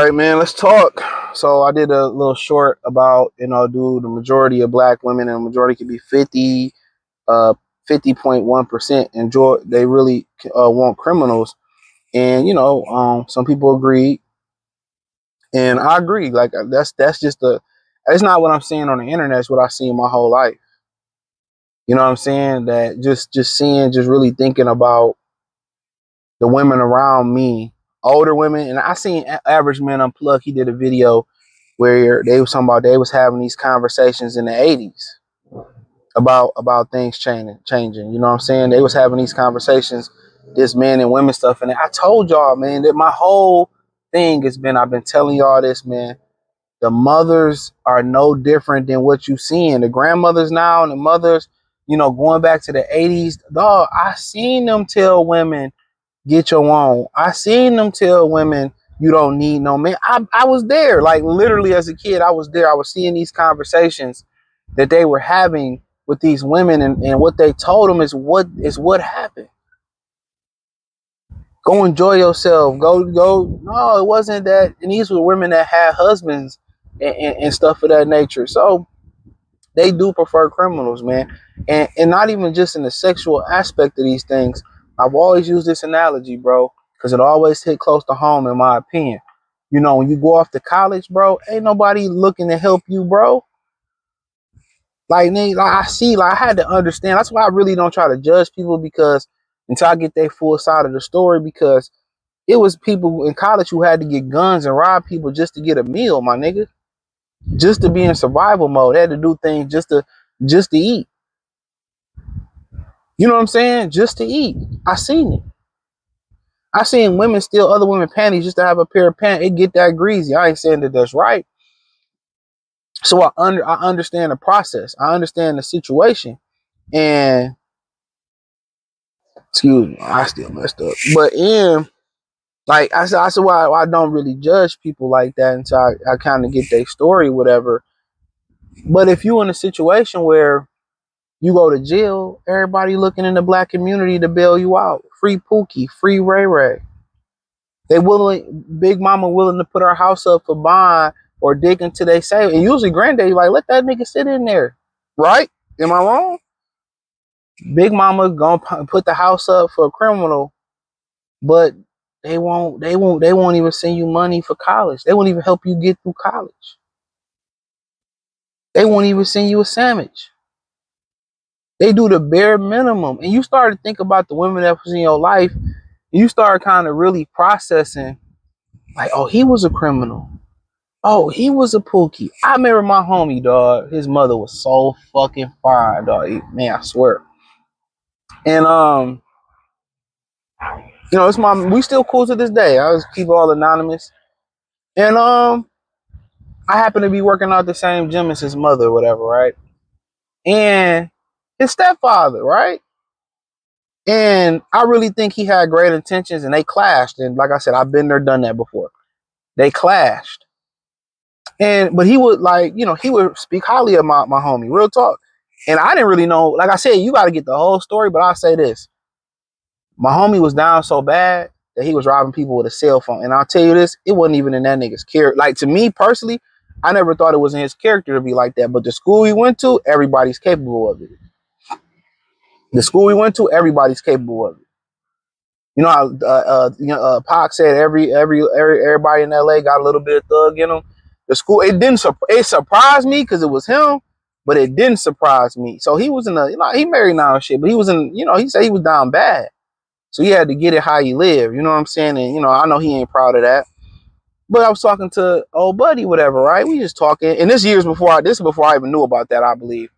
right, man, let's talk. So I did a little short about, do the majority of black women, and the majority could be 50.1% enjoy. They really want criminals. And, some people agree. And I agree. Like that's just it's not what I'm seeing on the internet. It's what I see in my whole life. You know what I'm saying? That just seeing, just really thinking about the women around me, older women. And I seen Average Man Unplugged. He did a video where they was talking about they was having these conversations in the 80s about things changing. You know what I'm saying? They was having these conversations, this men and women stuff. And I told y'all, man, that my whole thing has been, I've been telling y'all this, man. The mothers are no different than what you seeing. The grandmothers now and the mothers, going back to the 80s, dog, I seen them tell women, get your own. I seen them tell women, you don't need no man. I was there. Like literally as a kid, I was there. I was seeing these conversations that they were having with these women, and what they told them is what happened. Go enjoy yourself. Go. No, it wasn't that. And these were women that had husbands and stuff of that nature. So they do prefer criminals, man. And not even just in the sexual aspect of these things. I've always used this analogy, bro, because it always hit close to home, in my opinion. When you go off to college, bro, ain't nobody looking to help you, bro. I had to understand. That's why I really don't try to judge people, because until I get their full side of the story, because it was people in college who had to get guns and rob people just to get a meal, my nigga. Just to be in survival mode. They had to do things just to eat. You know what I'm saying? Just to eat. I seen it. I seen women steal other women's panties just to have a pair of pants. It get that greasy. I ain't saying that that's right. So I understand the process. I understand the situation. And excuse me, I still messed up. But like I said, why I don't really judge people like that until I kind of get their story, whatever. But if you in a situation where you go to jail, everybody looking in the black community to bail you out. Free Pookie, free Ray Ray. Big Mama willing to put her house up for bond or dig until they save. And usually granddaddy like, let that nigga sit in there. Right? Am I wrong? Big Mama gonna put the house up for a criminal, but they won't even send you money for college. They won't even help you get through college. They won't even send you a sandwich. They do the bare minimum. And you start to think about the women that was in your life, you start kind of really processing, like, oh, he was a criminal. Oh, he was a pookie. I remember my homie, dog. His mother was so fucking fine, dog. Man, I swear. And it's we still cool to this day. I just keep it all anonymous. And I happen to be working out the same gym as his mother, or whatever, right? And his stepfather, right? And I really think he had great intentions, and they clashed. And like I said, I've been there, done that before. They clashed. But he would he would speak highly of my homie, real talk. And I didn't really know, like I said, you got to get the whole story, but I'll say this. My homie was down so bad that he was robbing people with a cell phone. And I'll tell you this, it wasn't even in that nigga's character. Like, to me personally, I never thought it was in his character to be like that. But the school we went to, everybody's capable of it. The school we went to, everybody's capable of it. You know how Pac said everybody in LA got a little bit of thug in them. The school, it surprised me because it was him, but it didn't surprise me. So he was he married now and shit, but he was he said he was down bad. So he had to get it how he lived, you know what I'm saying? And I know he ain't proud of that. But I was talking to old buddy, whatever, right? We just talking, and this is before I even knew about that, I believe.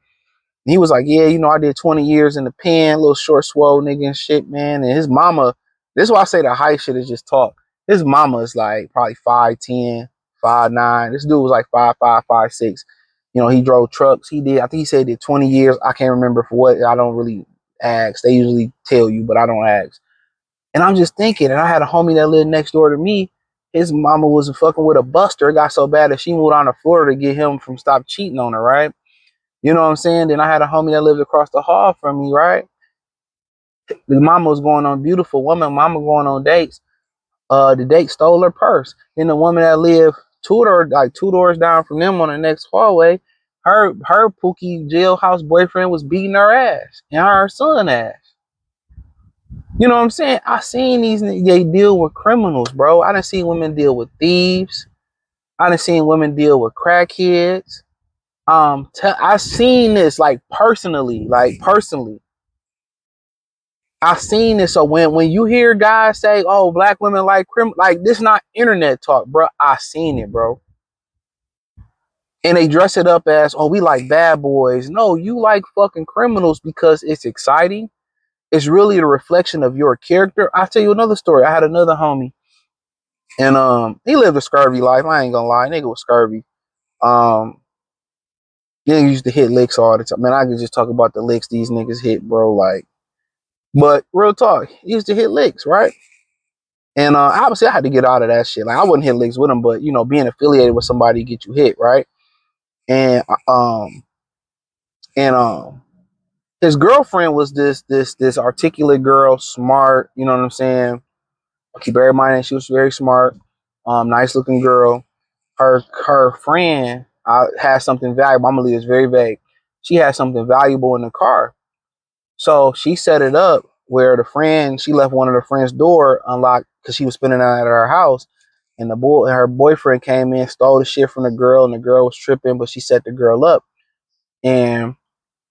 And he was like, yeah, I did 20 years in the pen, little short, swole nigga and shit, man. And his mama, this is why I say the height shit is just talk. His mama is like probably 5'10", 5'9". This dude was like 5'5", 5'6". He drove trucks. I think he said he did 20 years. I can't remember for what. I don't really ask. They usually tell you, but I don't ask. And I'm just thinking, and I had a homie that lived next door to me. His mama was fucking with a buster. It got so bad that she moved on to Florida to get him from stop cheating on her, right? You know what I'm saying? Then I had a homie that lived across the hall from me, right? The mama was going on beautiful woman, mama going on dates. The date stole her purse. Then the woman that lived two doors down from them on the next hallway, her Pookie jailhouse boyfriend was beating her ass and her son ass. You know what I'm saying? I seen they deal with criminals, bro. I done seen women deal with thieves. I done seen women deal with crackheads. I seen this personally. I seen this. So when you hear guys say, "Oh, black women like like this," not internet talk, bro. I seen it, bro. And they dress it up as, "Oh, we like bad boys." No, you like fucking criminals because it's exciting. It's really the reflection of your character. I'll tell you another story. I had another homie, and he lived a scurvy life. I ain't gonna lie, nigga was scurvy. Um, nigga used to hit licks all the time. Man, I could just talk about the licks these niggas hit, bro. Like, but real talk, he used to hit licks, right? And obviously, I had to get out of that shit. Like, I wouldn't hit licks with him, but you know, being affiliated with somebody get you hit, right? And and his girlfriend was this articulate girl, smart. You know what I'm saying? Keep bear in mind that she was very smart, nice looking girl. Her friend had something valuable. I'm gonna leave this very vague. She had something valuable in the car, so she set it up where she left one of the friend's door unlocked because she was spending the night at her house. And her boyfriend came in, stole the shit from the girl, and the girl was tripping, but she set the girl up. And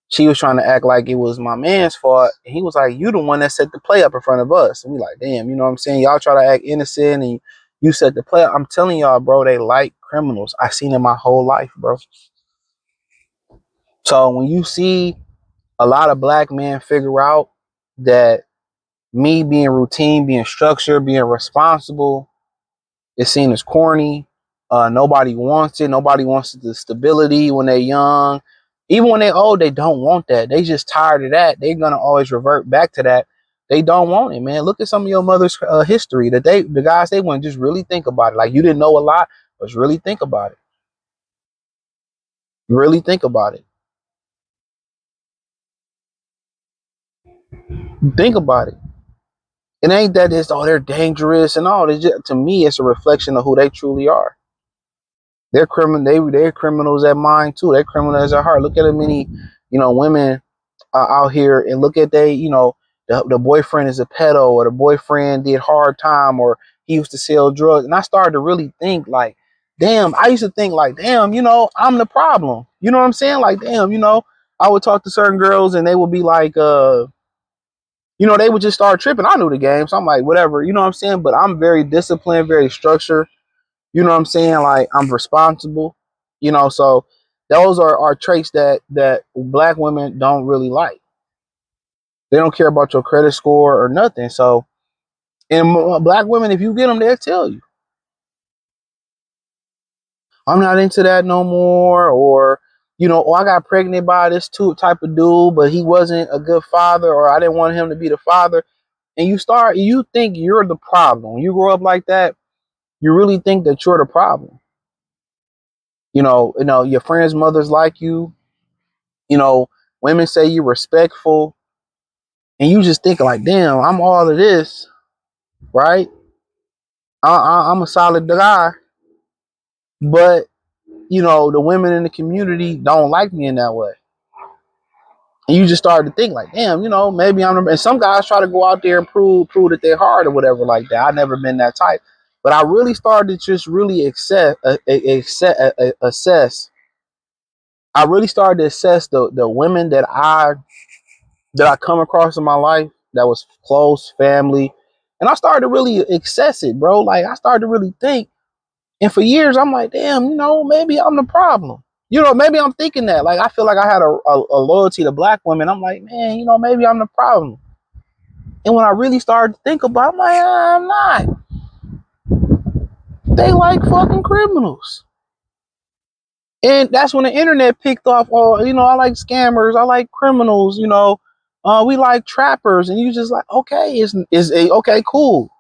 she was trying to act like it was my man's fault. And he was like, "You the one that set the play up in front of us." And we like, damn, you know what I'm saying? Y'all try to act innocent and you set the play up. I'm telling y'all, bro, they like criminals. I seen it my whole life, bro. So when you see a lot of black men figure out that me being routine, being structured, being responsible, it's seen as corny. Nobody wants it. Nobody wants the stability when they're young. Even when they're old, they don't want that. They just tired of that. They're gonna always revert back to that. They don't want it, man. Look at some of your mother's history. The guys they wouldn't just really think about it. Like you didn't know a lot, but really think about it. Really think about it. Think about it. It ain't that it's they're dangerous and all. It's just, to me, it's a reflection of who they truly are. They're criminal. They're criminals at mind too. They're criminals at heart. Look at how many, women out here and look at the boyfriend is a pedo or the boyfriend did hard time or he used to sell drugs. And I started to really think like, damn. I used to think like, damn. I'm the problem. You know what I'm saying? Like, damn. I would talk to certain girls and they would be like, they would just start tripping. I knew the game, so I'm like, whatever. You know what I'm saying? But I'm very disciplined, very structured. You know what I'm saying? Like I'm responsible. So those are traits that black women don't really like. They don't care about your credit score or nothing. So, and black women, if you get them, they'll tell you, I'm not into that no more, or oh, I got pregnant by this type of dude, but he wasn't a good father, or I didn't want him to be the father. And you think you're the problem. When you grow up like that, you really think that you're the problem. Your friends' mothers like you. You know, women say you're respectful, and you just think like, damn, I'm all of this, right? I'm a solid guy, but the women in the community don't like me in that way. And you just start to think like, damn, maybe I'm. And some guys try to go out there and prove that they're hard or whatever like that. I never been that type, but I really started to just really assess. I really started to assess the women that I come across in my life that was close family, and I started to really assess it, bro. Like I started to really think. And for years, I'm like, damn, maybe I'm the problem. Maybe I'm thinking that. Like, I feel like I had a loyalty to black women. I'm like, man, maybe I'm the problem. And when I really started to think about it, I'm like, I'm not. They like fucking criminals. And that's when the internet picked off, oh, I like scammers. I like criminals, we like trappers. And you just like, okay, okay, cool.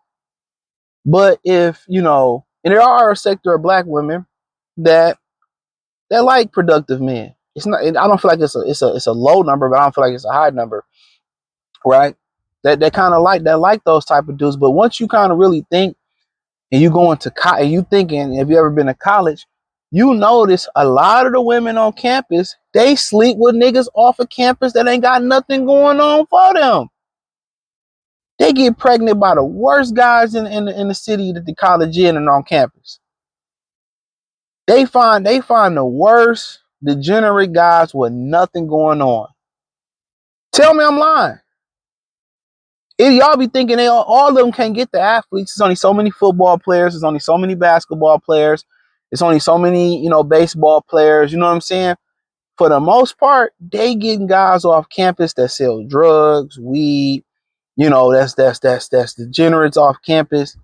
But if, and there are a sector of black women that like productive men. It's not. I don't feel like it's a low number, but I don't feel like it's a high number, right? That kind of like those type of dudes. But once you kind of really think and you going to and you thinking, if you ever been to college, you notice a lot of the women on campus, they sleep with niggas off of campus that ain't got nothing going on for them. They get pregnant by the worst guys in the city that the college in and on campus. They find the worst degenerate guys with nothing going on. Tell me I'm lying. If y'all be thinking all of them can't get the athletes. There's only so many football players. There's only so many basketball players. There's only so many, baseball players. You know what I'm saying? For the most part, they getting guys off campus that sell drugs, weed. That's degenerates off campus.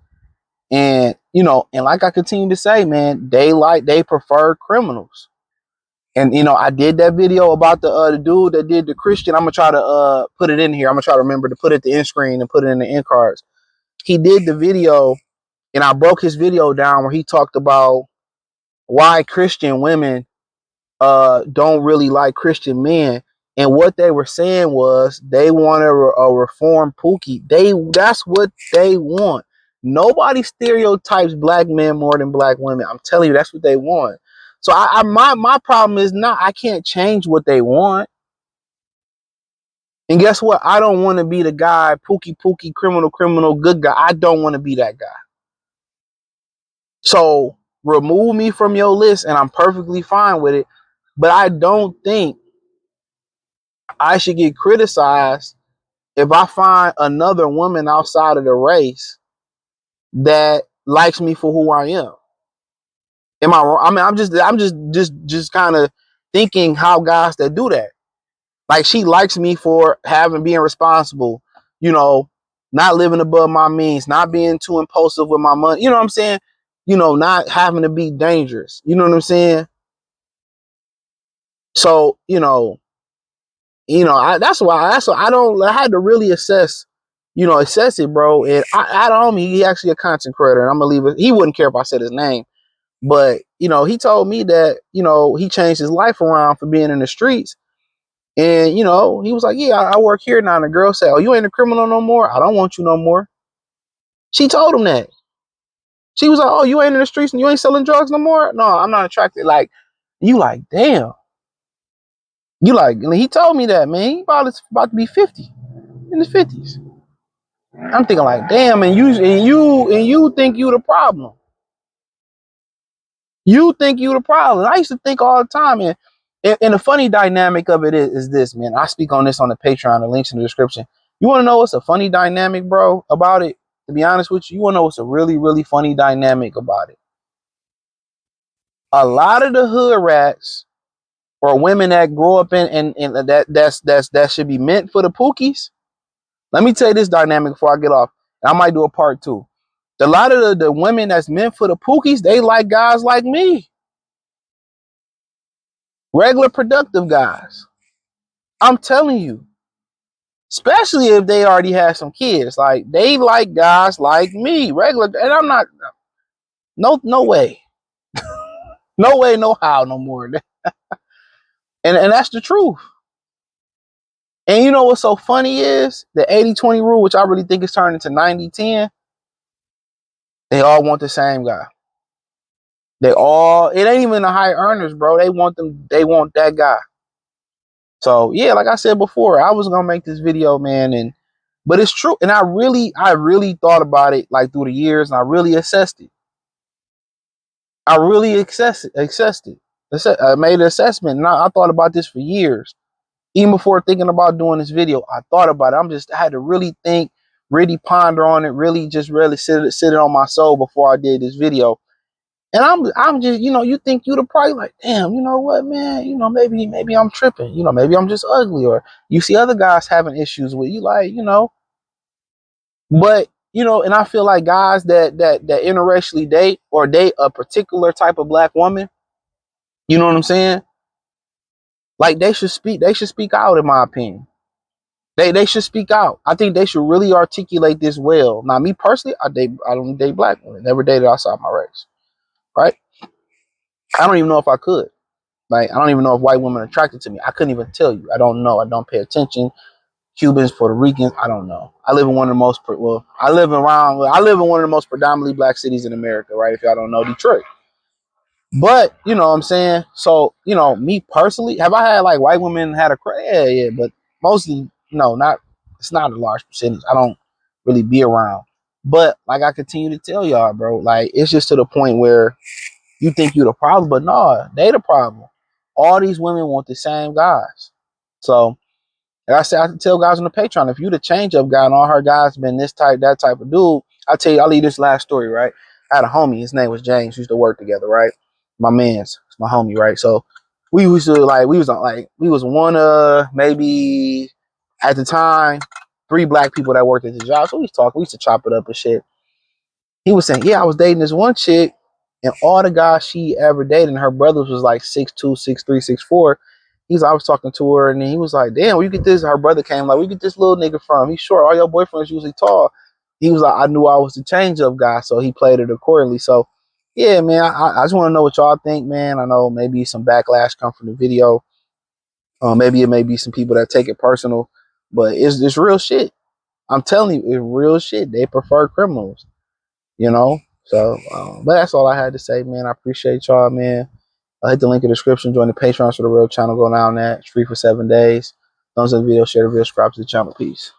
And, and like I continue to say, man, they prefer criminals. And, I did that video about the dude that did the Christian. I'm going to try to put it in here. I'm going to try to remember to put it at the end screen and put it in the end cards. He did the video, and I broke his video down where he talked about why Christian women don't really like Christian men. And what they were saying was they want a reformed Pookie. That's what they want. Nobody stereotypes black men more than black women. I'm telling you, that's what they want. So my problem is not, I can't change what they want. And guess what? I don't want to be the guy, Pookie, criminal, good guy. I don't want to be that guy. So remove me from your list and I'm perfectly fine with it. But I don't think I should get criticized if I find another woman outside of the race that likes me for who I am. Am I wrong? I mean, I'm just kind of thinking how guys that do that. Like, she likes me for being responsible, not living above my means, not being too impulsive with my money. You know what I'm saying? Not having to be dangerous. You know what I'm saying? So, that's why I had to really assess it, bro. And I don't mean he actually a content creator, and I'm gonna leave it. He wouldn't care if I said his name, but he told me that he changed his life around for being in the streets, and he was like, yeah, I work here now. And the girl said, oh, you ain't a criminal no more. I don't want you no more. She told him that. She was like, oh, you ain't in the streets and you ain't selling drugs no more. No, I'm not attracted. Like, you like, damn. You like, and he told me that, man. He about to be 50, in his 50s. I'm thinking like, damn, and you think you the problem. You think you the problem. I used to think all the time, and the funny dynamic of it is this, man. I speak on this on the Patreon. The link's in the description. You want to know what's a funny dynamic, bro, about it? To be honest with you, you want to know what's a really, really funny dynamic about it? A lot of the hood rats or women that grow up in that should be meant for the Pookies. Let me tell you this dynamic before I get off. I might do a part 2. A lot of the women that's meant for the Pookies, they like guys like me. Regular productive guys. I'm telling you. Especially if they already have some kids. Like, they like guys like me. Regular. And I'm not. No way. No way, no how, no more. And that's the truth. And you know what's so funny is the 80-20 rule, which I really think is turned into 90-10. They all want the same guy. It ain't even the high earners, bro. They want that guy. So yeah, like I said before, I was gonna make this video, man, but it's true. And I really thought about it like through the years, and I really assessed it. I really assessed it. I made an assessment, and I thought about this for years. Even before thinking about doing this video, I thought about it. I had to really think, really ponder on it, really sit it on my soul before I did this video. And I'm just, you think you'd probably like, damn, you know what, man, maybe I'm tripping, maybe I'm just ugly, or you see other guys having issues with you, like, but and I feel like guys that interracially date or date a particular type of black woman, you know what I'm saying? Like, they should speak out, in my opinion. They should speak out. I think they should really articulate this well. Now, me personally, I don't date black women. Never dated outside my race. Right? I don't even know if I could. Like, I don't even know if white women are attracted to me. I couldn't even tell you. I don't know. I don't pay attention. Cubans, Puerto Ricans. I don't know. I live in one of the most I live in one of the most predominantly black cities in America, right? If y'all don't know, Detroit. But you know what I'm saying? So, you know, me personally, have I had like white women had a crash? Yeah, but mostly, no, not it's not a large percentage. I don't really be around. But like I continue to tell y'all, bro, like it's just to the point where you think you the problem, but no, they the problem. All these women want the same guys. So like I said, I tell guys on the Patreon, if you the change up guy and all her guys been this type, that type of dude, I'll tell you, I'll leave this last story, right? I had a homie, his name was James, we used to work together, right? My man's, it's my homie, right? So we used to like, we was one maybe at the time, 3 black people that worked at the job. So we used to chop it up and shit. He was saying, yeah, I was dating this one chick, and all the guys she ever dated, and her brothers was like 6'2", 6'3", 6'4". I was talking to her, and then he was like, damn, where you get this? Her brother came like, where you get this little nigga from? He's short. All your boyfriends usually tall. He was like, I knew I was the change up guy, so he played it accordingly. So, yeah, man, I just want to know what y'all think, man. I know maybe some backlash come from the video. Maybe it may be some people that take it personal, but it's real shit. I'm telling you, it's real shit. They prefer criminals, you know? So, but that's all I had to say, man. I appreciate y'all, man. Hit the link in the description. Join the Patreon for the real channel. Go down that. It's free for 7 days. Thumbs up the video, share the video, subscribe to the channel. Peace.